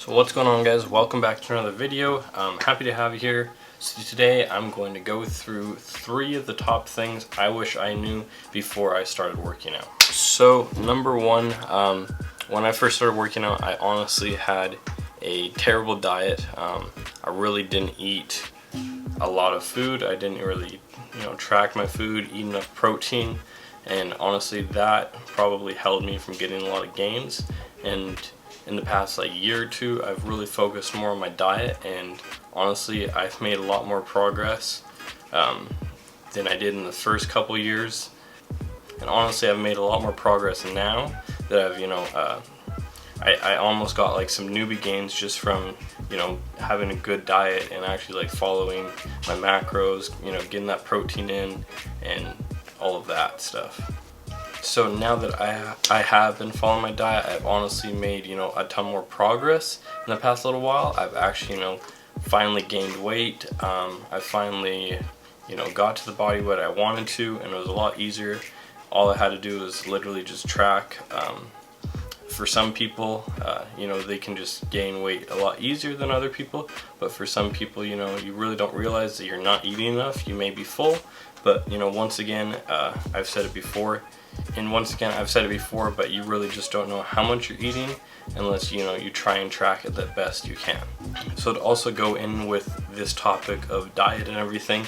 So what's going on, guys? Welcome back to another video. I'm happy to have you here. So today I'm going to go through 3 of the top things I wish I knew before I started working out. So number 1, when I first started working out, I honestly had a terrible diet. I really didn't eat a lot of food. I didn't really, track my food, eat enough protein, and honestly that probably held me from getting a lot of gains. And in the past year or two, I've really focused more on my diet, and honestly I've made a lot more progress than I did in the first couple years. And honestly I've made a lot more progress now that I've I almost got some newbie gains just from having a good diet and actually following my macros, getting that protein in and all of that stuff. So now that I have been following my diet, I've honestly made a ton more progress in the past little while. I've actually finally gained weight. I finally got to the body weight I wanted to, and it was a lot easier. All I had to do was literally just track. For some people, they can just gain weight a lot easier than other people, but for some people, you really don't realize that you're not eating enough. You may be full, but once again, I've said it before, but you really just don't know how much you're eating unless you try and track it the best you can. So to also go in with this topic of diet and everything,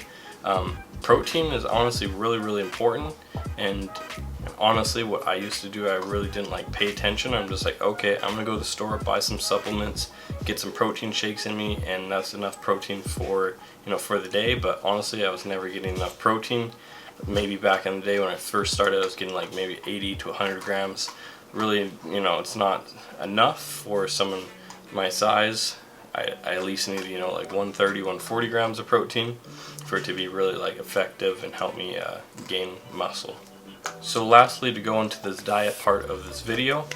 protein is honestly really important. And honestly, what I used to do, I really didn't pay attention. I'm just okay, I'm gonna go to the store, buy some supplements, get some protein shakes in me, and that's enough protein for for the day. But honestly, I was never getting enough protein. Maybe back in the day when I first started, I was getting maybe 80 to 100 grams. Really, it's not enough for someone my size. I at least need 130, 140 grams of protein for it to be really effective and help me gain muscle. So lastly, to go into this diet part of this video,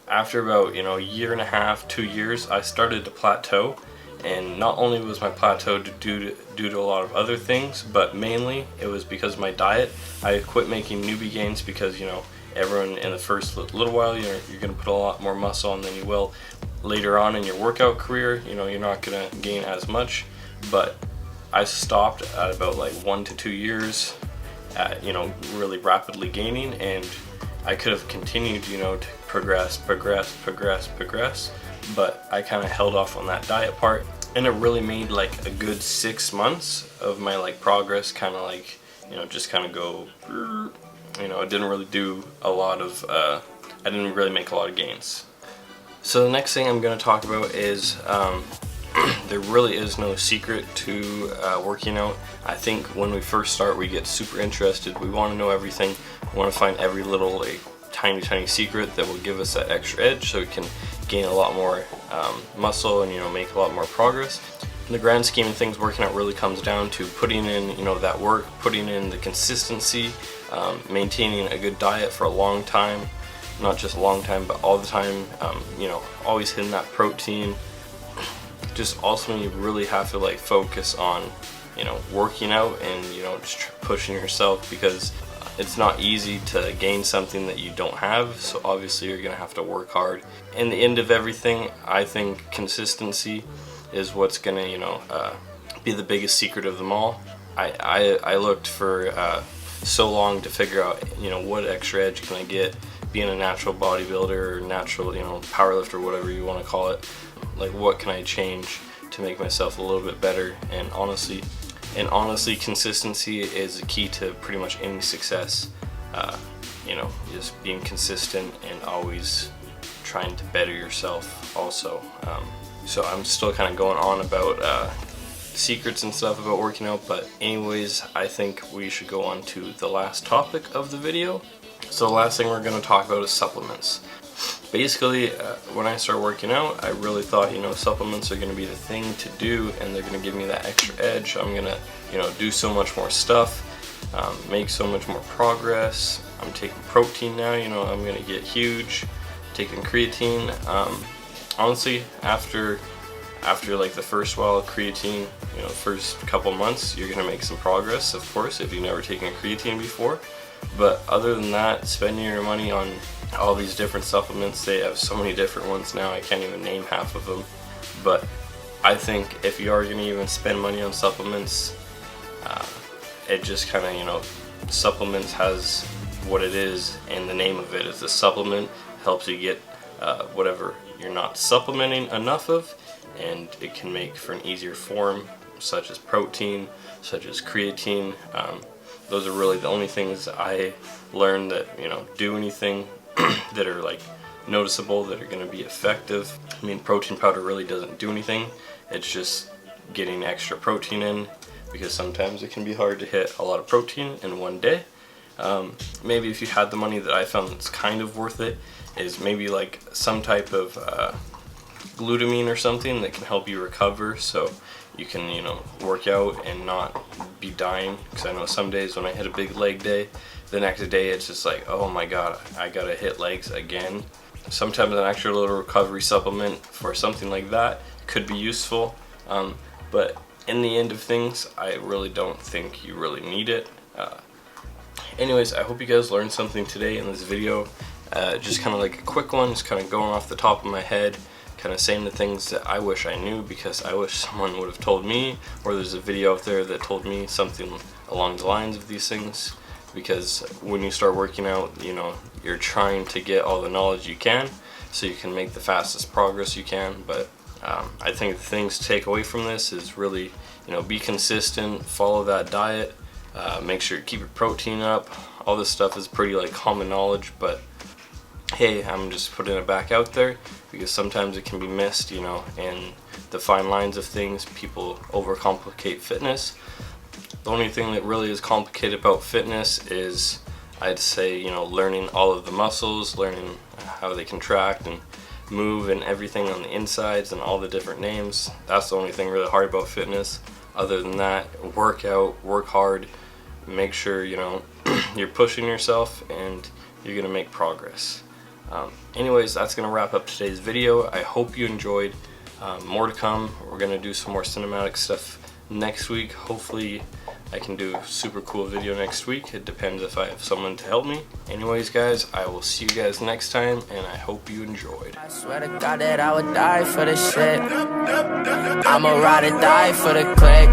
after about a year and a half, 2 years, I started to plateau. And not only was my plateau due to a lot of other things, but mainly it was because of my diet. I quit making newbie gains because everyone in the first little while you're going to put a lot more muscle on than you will later on in your workout career. You're not going to gain as much. But I stopped at about 1 to 2 years at really rapidly gaining, and I could have continued to progress, but I kind of held off on that diet part, and it really made a good 6 months of my progress kind of just kind of go, it didn't really do a lot of I didn't really make a lot of gains. So the next thing I'm going to talk about is there really is no secret to working out. I think when we first start, we get super interested. We want to know everything. We want to find every little tiny secret that will give us that extra edge, so we can gain a lot more muscle and make a lot more progress. In the grand scheme of things, working out really comes down to putting in that work, putting in the consistency, maintaining a good diet for a long time, not just a long time, but all the time. Always hitting that protein. Just ultimately, you really have to focus on working out and just pushing yourself, because it's not easy to gain something that you don't have. So obviously you're gonna have to work hard. In the end of everything, I think consistency is what's gonna be the biggest secret of them all. I looked for so long to figure out what extra edge can I get being a natural bodybuilder or natural powerlifter, whatever you want to call it. What can I change to make myself a little bit better? And honestly, consistency is the key to pretty much any success. Just being consistent and always trying to better yourself also. So I'm still kind of going on about secrets and stuff about working out, but anyways, I think we should go on to the last topic of the video. So the last thing we're going to talk about is supplements. Basically, when I started working out, I really thought, supplements are going to be the thing to do, and they're going to give me that extra edge. I'm going to, do so much more stuff, make so much more progress. I'm taking protein now, I'm going to get huge. Taking creatine. Honestly, after the first while of creatine, first couple months, you're going to make some progress, of course, if you've never taken creatine before. But other than that, spending your money on all these different supplements. They have so many different ones now, I can't even name half of them. But I think if you are going to even spend money on supplements, it just kind of, you know, supplements has what it is, and the name of it is a supplement. Helps you get whatever you're not supplementing enough of, and it can make for an easier form, such as protein, such as creatine. Those are really the only things I learned that, you know, do anything that are like noticeable, that are going to be effective. I mean, protein powder really doesn't do anything. It's just getting extra protein in, because sometimes it can be hard to hit a lot of protein in one day. Maybe if you had the money, that I found that's kind of worth it is maybe like some type of glutamine or something that can help you recover, so you can, you know, work out and not be dying. Because I know some days when I hit a big leg day, the next day it's just like, oh my god, I gotta hit legs again. Sometimes an extra little recovery supplement for something like that could be useful, but in the end of things, I really don't think you really need it. Anyways, I hope you guys learned something today in this video. Just kind of like a quick one, just kind of going off the top of my head, kind of saying the things that I wish I knew, because I wish someone would have told me, or there's a video out there that told me something along the lines of these things. Because when you start working out, you know, you're trying to get all the knowledge you can so you can make the fastest progress you can. But I think the things to take away from this is really, you know, be consistent, follow that diet, make sure you keep your protein up. All this stuff is pretty like common knowledge, but hey, I'm just putting it back out there because sometimes it can be missed, you know, in the fine lines of things. People overcomplicate fitness. The only thing that really is complicated about fitness is, I'd say, you know, learning all of the muscles, learning how they contract and move and everything on the insides and all the different names. That's the only thing really hard about fitness. Other than that, work out, work hard, make sure, you know, you're pushing yourself and you're gonna make progress. Anyways, that's gonna wrap up today's video. I hope you enjoyed. More to come. We're gonna do some more cinematic stuff next week. Hopefully I can do a super cool video next week. It depends if I have someone to help me. Anyways guys, I will see you guys next time, and I hope you enjoyed. I swear to God that I would die for this shit. I'ma ride or die for the click.